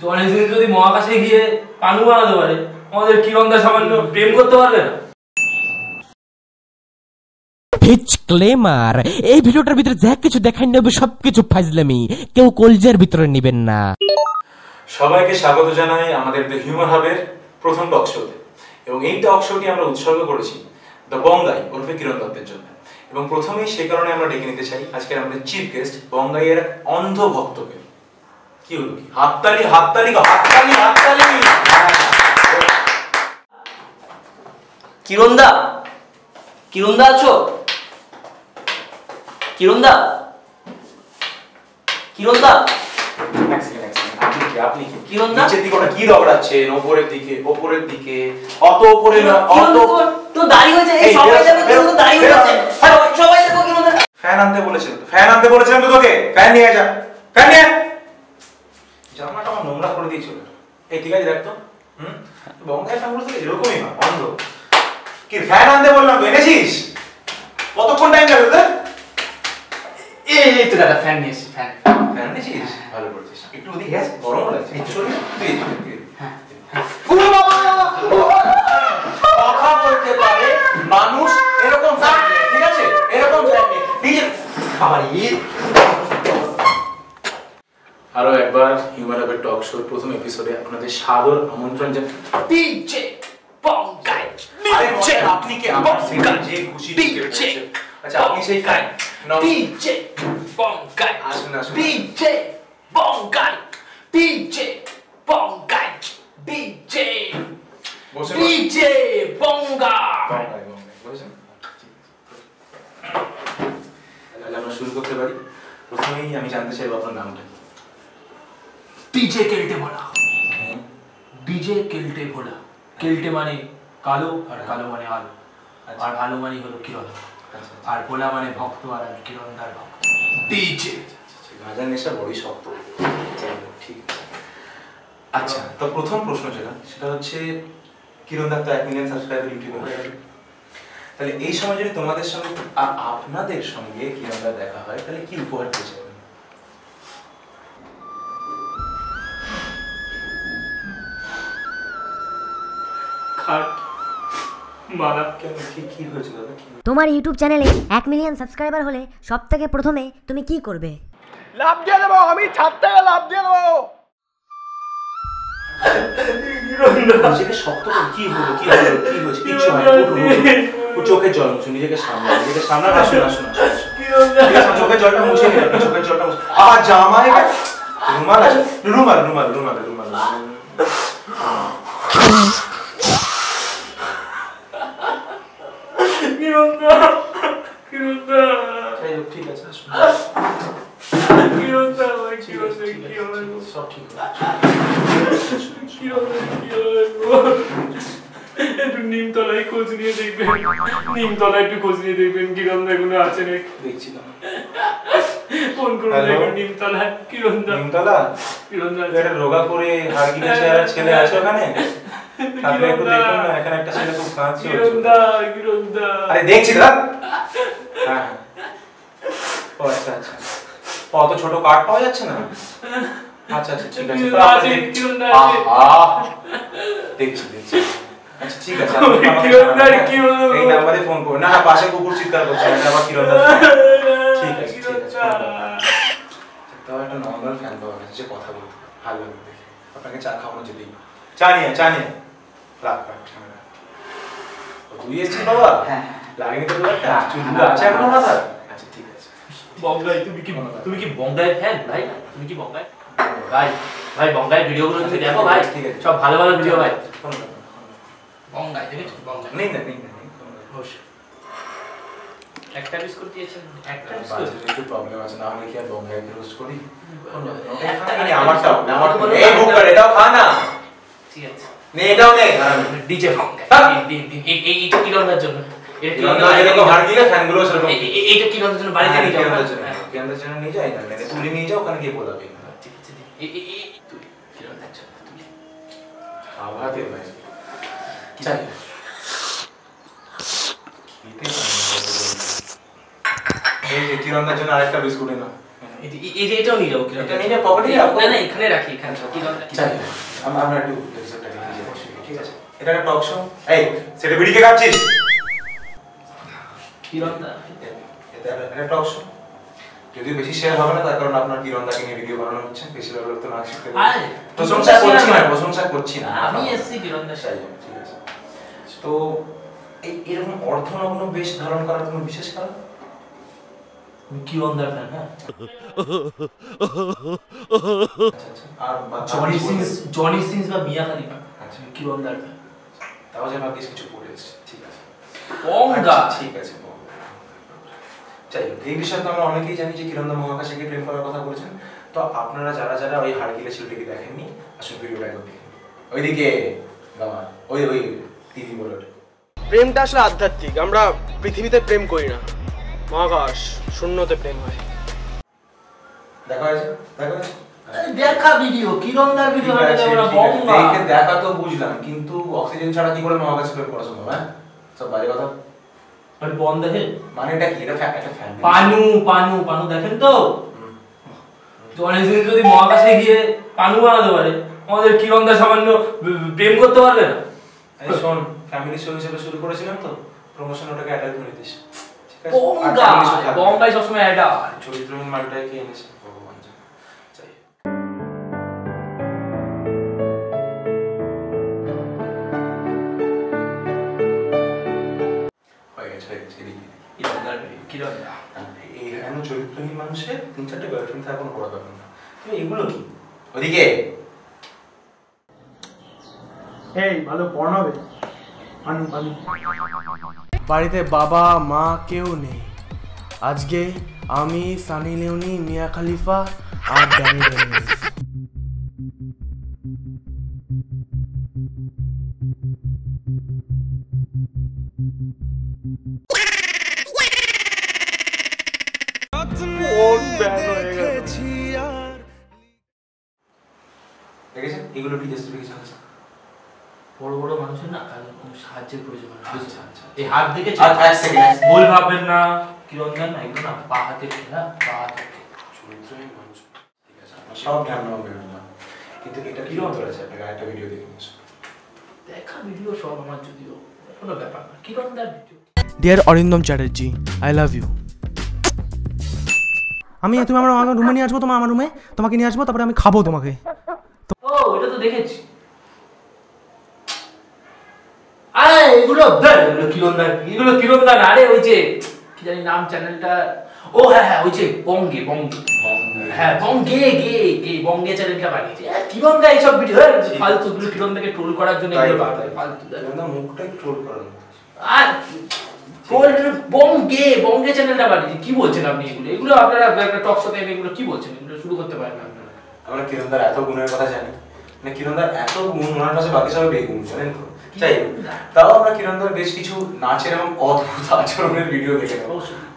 গণেশ যদি মহাকাশে গিয়ে পানু বানাতে পারে, আমাদের কিরণদা সামান্য প্রেম করতে পারবে না? ডিসক্লেমার, এই ভিডিওটার ভিতরে যা কিছু দেখাই নেবে সবকিছু ফাজলামি, কেউ কলজের ভিতরে নেবেন না। সবাইকে স্বাগত জানাই আমাদের দ্য হিউমার হাবের প্রথম টক শোতে। এবং এই টক শোটি আমরা উৎসর্গ করেছি দ্য বঙ্গাই ওরফে কিরণ দত্তের জন্য। এবং প্রথমেই সেই কারণে আমরা ডেকে নিতে চাই আজকের আমাদের চিফ গেস্ট বঙ্গাইয়ের এক অন্ধ ভক্তকে। কি হলো কি? হাততালি হাততালি হাততালি হাততালি। কিরণদা, কিরণদা আছো? কিরণদা, কিরণদা, আপনি কি কিরণদা নিচের দিকে ওটা কি রগড়াচ্ছেন? ওপরের দিকে, ওপরের দিকে, অত উপরে না, অত তো দাঁড়িয়ে হয়েছে। এই সবাই যাবে, কিরণদা দাঁড়িয়ে হয়েছে। সবাই দেখো কিরণদা। ফ্যান আনতে বলেছিলাম তো, ফ্যান আনতে বলেছিলাম তো তোকে। ফ্যান নিয়ে যা, ফ্যান নিয়ে। জামাটা আমার নোংরা করে দিয়েছিল। এই ঠিক আছে, দেখ তো। বঙ্গাই ফ্যানগুলো তো এরকমই হয়, অন্ধ। কি ফ্যান আনতে বললাম তো, এনেছিস? কতক্ষণ টাইম লাগবে তোর? এই তো দাদা ফ্যান নিয়েছি। ফ্যান ফ্যান এনেছিস? ভালো করেছিস। একটু ওদিকে গ্যাস গরম লাগছে। কথা বলতে পারে মানুষ এরকম ফ্যান নিয়ে, ঠিক আছে? এরকম ফ্যান নিয়ে নিজের খাবার আরো একবার হিউম্যান হাবের টক শোর প্রথম এপিসোডে আপনাদের সাদর আমন্ত্রণ জানাই। ডিজে বঙ্গাই। ডিজে আপনি কি আমার সেটা যে খুশি ডিজে। আচ্ছা আপনি সেই কাই ডিজে বঙ্গাই। আসুন আসুন। ডিজে বঙ্গাই, ডিজে বঙ্গাই, ডিজে বসুন। ডিজে বঙ্গা। বঙ্গাই বঙ্গাই বসুন। তাহলে আমরা শুরু করতে পারি। প্রথমেই আমি জানতে চাইব আপনার নামটা কি? ডিজে কেল্টে ভোলা। ডিজে কেল্টে ভোলা। কেল্টে মানে কালো, আর কালো মানে আলো, আর আলো মানে হলো কিরণ, আর ভোলা মানে ভক্ত, আর আমি কিরণদার ভক্ত। ডিজে গাঁজার নেশা বড়ই শক্ত। ঠিক আছে। আচ্ছা, তো প্রথম প্রশ্ন যেটা সেটা হচ্ছে, কিরণদার তো 1 মিলিয়ন সাবস্ক্রাইবার ইউটিউবে হয়ে গেল। তাহলে এই সময় যদি তোমাদের সঙ্গে আর আপনাদের সঙ্গে কিরণদার দেখা হয়, তাহলে কি উপহার দিতে চাইবেন? তোমার ইউটিউব চ্যানেলে 1 মিলিয়ন সাবস্ক্রাইবার হলে সবথেকে প্রথমে তুমি কি করবে? লাভ দিয়ে দেবো, আমি ছাদ থেকে লাভ দিয়ে দেবো। নিজেকে শক্ত করে কি হলো কি হলো কি হয়েছে? কিচ্ছু হয়নি। চোখের জল মুছুন, নিজেকে সামনে, নিজেকে সামনে। আসুন আসুন আসুন। চোখের জলটা মুছে নিন, আপনি চোখের জলটা মুছে। আর জামাই রুমাল আছে? রুমাল রুমাল রুমাল রুমাল। ঠিক আছে, আসুন। সব ঠিক একটু নিমতলায় খোঁজ নিয়ে দেখবেন, নিমতলায় একটু খোঁজ নিয়ে দেখবেন কিরণদা এগুলো আছে নাকি। দেখছিলাম। ফোন করে দেখবেন নিমতলায় কিরণদা। নিমতলা? কিরণদা একটা রোগা করে হাড়গিলে চেহারা ছেলে আছে ওখানে? তাহলে একটু দেখুন না, এখানে একটা ছেলে খুব কাঁদছে। কিরণদা, কিরণদা। আরে দেখছি দাদা। হ্যাঁ। ও আচ্ছা আচ্ছা। অত ছোট কার্ড পাওয়া যাচ্ছে না? আচ্ছা আচ্ছা ঠিক আছে। দেখছি দেখছি। আচ্ছা ঠিক আছে। এই নাম্বারে ফোন করুন। না পাশে কুকুর চিৎকার করছে, এটা আবার কিরণদা। ঠিক আছে ঠিক আছে। তাও একটা নর্মাল ফ্যান পাওয়া গেছে যে কথা বলতে ভালো লাগবে দেখে। আপনাকে চা খাওয়ানো যেতেই। চা নিয়ে রাখ রাখ। ধুয়েছি বাবা? হ্যাঁ। লাগেনি তো একটা? চুলগুলো আছে এখনো মাথা? আচ্ছা ঠিক আছে। বঙ্গাই, তুমি কি বঙ্গাইয়ের ফ্যান ভাই? তুমি কি বঙ্গাই ভাই? ভাই বঙ্গাইয়ের ভিডিওগুলো তুমি দেখো ভাই, ঠিক আছে? সব ভালো ভালো ভিডিও ভাই। বঙ্গাই দেখেছো? বঙ্গাই নেই না নেই না। একটা বিস্কুট দিয়েছেন, একটা বিস্কুট। বাজে একটু প্রবলেম আছে, না হলে কি আর বঙ্গাইকে রোস্ট করি? আমারটাও এই বুক করে এটাও খা না। ঠিক আছে নে, এটাও নে। ডিজে বঙ্গাই এইটা কিরণদার জন্য। এইটা কিরণদার জন্য বাড়িতে নিয়ে যাও। কিরণদার জন্য নিয়ে যাই না, তুলে নিয়ে যাও, ওখানে গিয়ে বলাবি। ঠিক আছে তুই কিরণদার জন্য তুই আবার দে ভাই। চাই এই যে কিরণদার জন্য আরেকটা বিস্কুট এনো। এই যে এটাও নিয়ে যাবো কিরণ। এটা নিয়ে যা পকেটে রাখো। না না এখানে রাখি এখানে কিরণ যাই আমরা একটু এপিসোডটাকে নিয়ে যাবো, ঠিক আছে? এটা একটা টক শো। এই সেটা বিড়িকে কাটছিস? কিরণ দা এটা একটা টক শো। যদিও বেশি শেয়ার হবে না, তার কারণ আপনার কিরণদাকে নিয়ে ভিডিও বানানো হচ্ছে, বেশিরভাগ লোক তো না শিখতে পারে। প্রশংসা করছি না, আমি এসছি কিরণ দা সাই, ঠিক আছে? তো এই এরকম অর্থনগ্ন বেশ ধারণ করার কোনো বিশেষ কারণ? কিরণ দার ফ্যান। হ্যাঁ আর জনি সিন্স বা মিয়া খালিফা। আচ্ছা, কিরণ দার ফ্যান। তাও যে ভাগ্যিস কিছু পড়ে এসেছে, ঠিক আছে? বঙ্গা ঠিক আছে। যাই হোক, এই বিষয়ে তো আমরা অনেকেই জানি যে কিরণদা মহাকাশে গিয়ে প্রেম করার কথা বলেছেন। তো আপনারা যারা যারা ওই হাড়গিলে ছেলেটিকে দেখেননি, আসলে ভিডিওটা একবার দেখুন। ওইদিকে বাবা, ওই টিভি বলে। প্রেমটা আসলে আধ্যাত্মিক। আমরা পৃথিবীতে প্রেম করি না, মহাকাশ শূন্যতে প্রেম হয়। দেখা হয়েছে? দেখা ভিডিও কিরণ দার ভিডিও ঠিক হবে আছে, না ঠিক আছে। বঙ্গা। দেখে দেখা তো বুঝলাম, কিন্তু অক্সিজেন ছাড়া কি করে মহাকাশে প্রেম করা সম্ভব? হ্যাঁ, সব বাজে কথা। আর বন দেখে মানে এটা কি? এটা একটা ফ্যামিলি। পানু দেখেন তো। জনি সিন্স যদি মহাকাশে গিয়ে পানু বানাতে পারে, আমাদের কিরণ দা সামান্য প্রেম করতে পারবে না? এই শোন, ফ্যামিলি শো হিসেবে শুরু করেছিলাম তো, প্রমোশন ওটাকে অ্যাডাল্ট করে দিস, ঠিক আছে? বঙ্গা বঙ্গাই সবসময় অ্যাডা চরিত্রহীন মালটাই কে এনেছে ভগবান জানে। যাই হোক। হয়ে গেছে, এদিকে। কিরণ দা এই এমন চরিত্রহীন মানুষের 3-4টে গার্লফ্রেন্ড থাকা কোনো বড় ব্যাপার না। তুমি এগুলো কি? ওদিকে এই ভালো পড়াবে। বাড়িতে বাবা মা কেউ নেই। আজকে আমি, সানি লিওনি, মিয়া খালিফা আর ড্যানি ডেনিস। দেখেছেন এগুলো কি জাস্টিফিকেশন আছে? বড় বড় মানুষের না কাজে খুব সাহায্যের প্রয়োজন হয়। আচ্ছা, আচ্ছা। এই হাত দেখে এক সেকেন্ড। ভুল ভাববেন না, কিরণ দা না এগুলো না পা হাতে খেলা, পা হাতে চরিত্রহীন মানুষ, ঠিক আছে? আপনার সব ধ্যান নেওয়া বেরোন না, কিন্তু এটা কি উত্তর আছে? আপনাকে একটা ভিডিও দেখে নিয়েছে। দেখা ভিডিও সব আমার যদিও কোনো ব্যাপার না, কিরণ দার video. Dear Arindam Chatterjee, I love you. তুমি আমার রুমে নিয়ে আসবো, আমার রুমে তোমাকে নিয়ে আসবো, তারপরে আমি খাবো তোমাকে। ও এটা তো দেখেছি। আরে এগুলো কিরণ দা না, আরে ওই যে কি জানি নাম চ্যানেলটা, ও হ্যাঁ ওই যে বঙ্গে হ্যাঁ বঙ্গে চ্যানেলটা বানিয়েছে। কিরণ দা এইসব ভিডিও ফালতু গুলো কিরণ দাকে ট্রোল করার জন্য এগুলো বানায় ফালতু। কিরণদা মুখটাই ট্রোল করেন। আর বঙ্গে চ্যানেলটা বানিয়েছে, কি বলছেন আপনি? এগুলো আপনারা একটা টক শোতে এগুলো কি বলছেন? এগুলো শুরু করতে পারেন আপনারা। আমরা কিরণদার এত গুণের কথা জানি, মানে কিরণদার এত গুণ, ওনার কাছে বাকি সবাই বেগুন, জানেন তো? যাই হোক, তাও আমরা কিরণদার বেশ কিছু নাচের এবং অদ্ভুত আচরণের ভিডিও দেখে নেব।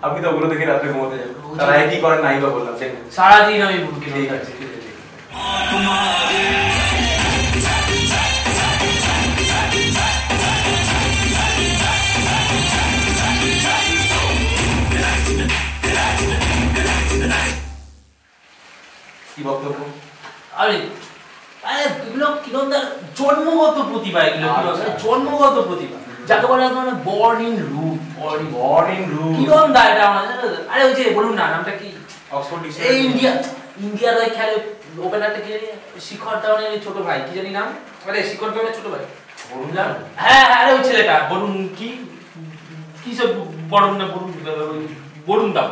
আপনি তো ওগুলো দেখে রাত্রে ঘুমোতে যান, তারা কি করেন নাই বা বললাম, ঠিক আছে? সারাদিন আমি ঠিক আছে। কি বক্তব্য? আরে এগুলো কিরণদার জন্মগত প্রতিভা, এগুলো জন্মগত প্রতিভা, যাকে বলে মানে বর্ন ইন রুট। কিরণ দা এটা আমাদের, আরে ওই যে বলুন না নামটা কি, অক্সফোর্ড এই ইন্ডিয়ার ওই খেলে ওপেনারটা কি শিখর ধাওয়ানের ছোট ভাই, কি জানি নাম, আরে শিখর ধাওয়ানের ছোট ভাই বরুণ দা। হ্যাঁ আরে ওই ছেলেটা বরুণ কি সব বরুণ দা,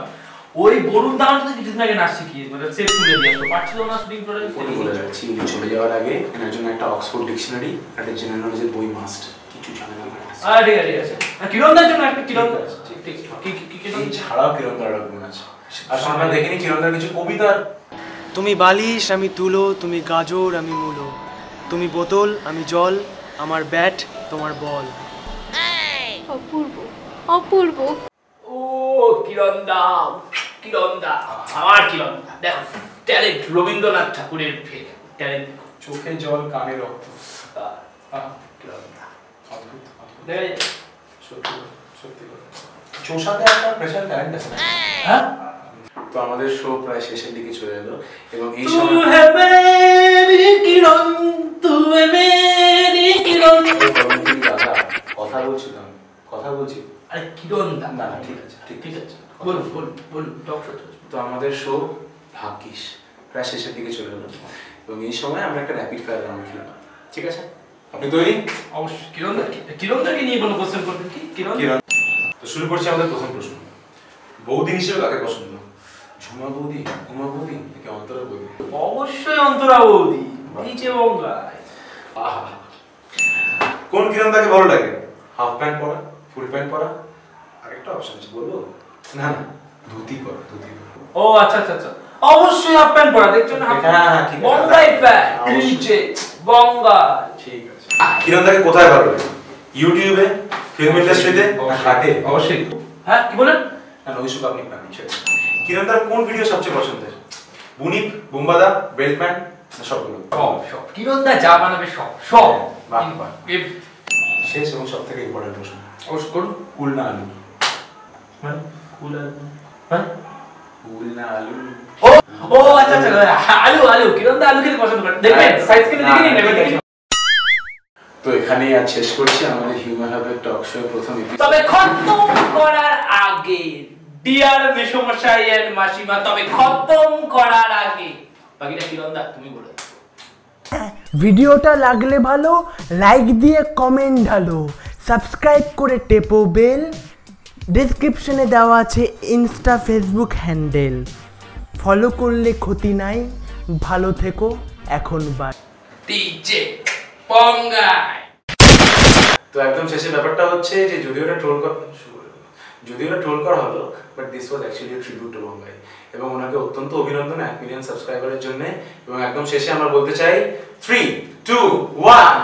ওই বরুণ দা তো কিছুদিন আগে নাচ শিখিয়ে মানে সেট তুলে দিয়ে আসলো, পারছিল না শুটিং করে। বলে যাচ্ছি, চলে যাওয়ার আগে এনার জন্য একটা অক্সফোর্ড ডিকশনারি, একটা জেনারেল নলেজের বই মাস্ট, কিছু জানে না। ঠিক আছে। কিরণ দার জন্য একটা কিরণ ছাড়াও কিরণদার গুণ আছে। আর আমরা দেখিনি কিরণদার কিছু কবিতা। তুমি বালিশ, আমি তুলো, তুমি গাজর, আমি মূলো, তুমি বোতল, আমি জল, আমার ব্যাট, তোমার বল। অপূর্ব অপূর্ব। ও কিরণ দা আমার কিরণ দা দেখো ট্যালেন্ট, রবীন্দ্রনাথ ঠাকুরের ফেল ট্যালেন্ট, চোখে জল কানে রক্ত। কিরণ দা অদ্ভুত দেখা যায়। সত্যি সত্যি চোষাতে একটা স্পেশাল ট্যালেন্ট আছে। হ্যাঁ তো আমাদের শো প্রায় শেষের দিকে চলে এলো এবং এই तू সময় है मेरी किरण तू है मेरी किरण দাদা কথা বলছি তো আমি, কথা বলছি। আরে কিরণ দা না না ঠিক আছে ঠিক আছে বলুন বলুন বলুন টক শো তো আমাদের শো ভাগ্যিস প্রায় শেষের দিকে চলে এলো এবং এই সময় আমরা একটা র্যাপিড ফায়ার রাউন্ড খেললাম, ঠিক আছে? আপনি তৈরি? অবশ্যই কিরণ দাকে নিয়ে কোনো কোশ্চেন করবেন কি কিরণ তো শুরু করছি আমাদের প্রথম প্রশ্ন। বৌদি হিসেবে কাকে পছন্দ? ঝুমা বৌদি, উমা বৌদি নাকি অন্তরা বৌদি? অবশ্যই অন্তরা বৌদি নিচে বঙ্গায়। আহা, কোন কিরণ তাকে ভালো লাগে? হাফ প্যান্ট পরা, ফুল প্যান্ট পরা, আরেকটা অপশন আছে বলবো? না না, ধুতি পরা, ধুতি পরা। ও আচ্ছা আচ্ছা আচ্ছা অবশ্যই হাফ প্যান্ট পরা দেখছেন না হ্যাঁ, ঠিক আছে। বঙ্গাই প্যান্ট নিচে বঙ্গায়। ঠিক আছে। কিরণ তাকে কোথায় ভালো লাগে? ইউটিউবে, ফিল্ম ইন্ডাস্ট্রিতে, হাটে? অবশ্যই। হ্যাঁ কি বলেন? না ওইসব আপনি পাননি। কিরণ তার কোন ভিডিও সবচেয়ে পছন্দের? বুনিপ, বুম্বাদা, বেল্টম্যান না সবগুলো? সব কিরণ দা যা বানাবে সব বাহ, বাহ। শেষ এবং সব থেকে ইম্পর্টেন্ট প্রশ্ন। অবশ্যই করুন। কুল না আলু? মানে কুল আলু হ্যাঁ কুল না আলু? ও আচ্ছা আচ্ছা আলু কিরণ দা আলু খেতে পছন্দ করে দেখবেন সাইজ কিনে দেখে নিন এবার। তো এখানেই আজ শেষ করছি আমাদের হিউম্যান হাবের টক শো প্রথম এপিসোড। তবে খতম করার আগে ডিয়ার মেশমশাই এন্ড মাসিমা তবে খতম করার আগে বাকিটা কিরণ দা তুমি বলো। ভিডিওটা লাগলে ভালো লাইক দিয়ে কমেন্ট ঢালো, সাবস্ক্রাইব করে টেপো বেল, ডেসক্রিপশনে দেওয়া আছে ইনস্টা ফেসবুক হ্যান্ডেল, ফলো করলে ক্ষতি নাই, ভালো থেকো এখন বাই। ডিজে বঙ্গাই। তো একদম শেষে ব্যাপারটা হচ্ছে যে যদিও এটা ট্রোল করা হলো but this was actually a tribute to বঙ্গাই এবং ওনাকে অত্যন্ত অভিনন্দন 1 মিলিয়ন সাবস্ক্রাইবারের জন্য। এবং একদম শেষে আমরা বলতে চাই 3 2 1